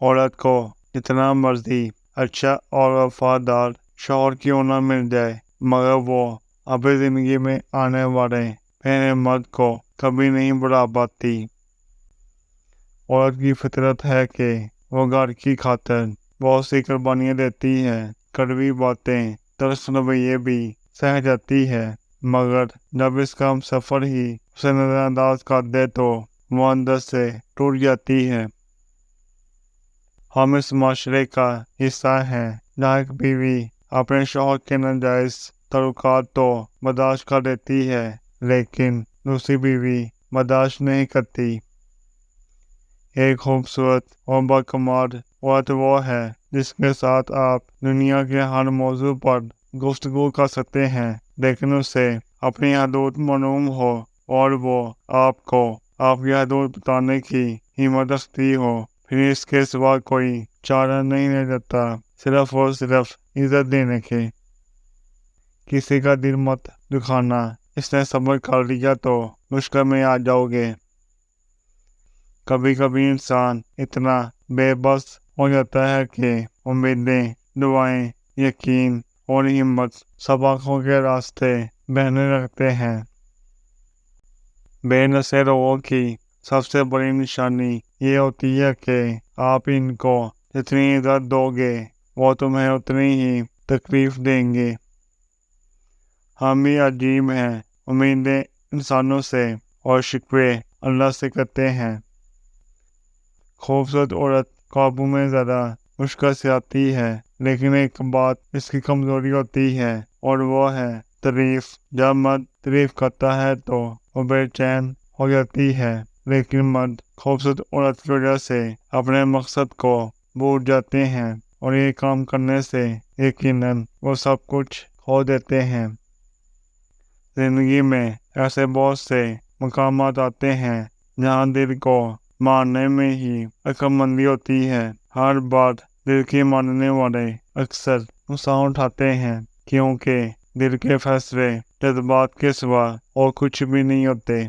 औरत को जितना मर्जी अच्छा और वफादार शौहर क्यों न मिल जाए, मगर वो अपनी जिंदगी में आने वाले पहले मर्द को कभी नहीं बुला पाती। औरत की फितरत है कि वो घर की खातिर बहुत सी कुर्बानियां देती है, कड़वी बातें, तरस रवैये भी सह जाती है, मगर जब इसका हम सफर ही उसे नजरअंदाज कर दे तो वो अंदर से टूट जाती है। हम इस माशरे का हिस्सा हैं जहाँ एक बीवी अपने शौहर के नाजायज तल्लुकात तो बर्दाश्त कर लेती है, लेकिन दूसरी बीवी बर्दाश्त नहीं करती। एक खूबसूरत और बाकमाल औरत वो है जिसके साथ आप दुनिया के हर मौजू पर गुफ्तगू कर सकते हैं, लेकिन उसे अपनी हदूद मालूम हो और वो आपको आपकी हदूद बताने की हिम्मत रखती हो। फिर इसके सिवा कोई चारा नहीं रह जाता, सिर्फ और सिर्फ इज्जत देने के। किसी का दिल मत दुखाना, इसने सब्र कर लिया तो मुश्किल में आ जाओगे। कभी कभी इंसान इतना बेबस हो जाता है कि उम्मीदें, दुआएं, यकीन और हिम्मत सब आंखों के रास्ते बहने लगते हैं। बेनसीब लोगों की सबसे बड़ी निशानी ये होती है कि आप इनको जितनी इज्जत दोगे वो तुम्हें उतनी ही तकलीफ देंगे। हम ही अजीब हैं, उम्मीदें इंसानों से और शिकवे अल्लाह से करते हैं। खूबसूरत औरत काबू में ज़्यादा मुश्किल से आती है, लेकिन एक बात इसकी कमज़ोरी होती है और वो है तारीफ। जब मर्द तारीफ करता है तो वो बेचैन हो जाती है, लेकिन मर्द खूबसूरत औरत की वजह से अपने मकसद को भूल जाते हैं और ये काम करने से यकीनन वो सब कुछ खो देते हैं। जिंदगी में ऐसे बहुत से मकामात आते हैं जहाँ दिल को मानने में ही अक्लमंदी होती है। हर बार दिल की मानने वाले अक्सर नुकसान उठाते हैं, क्योंकि दिल के फैसले जज्बात के सिवा और कुछ भी नहीं होते।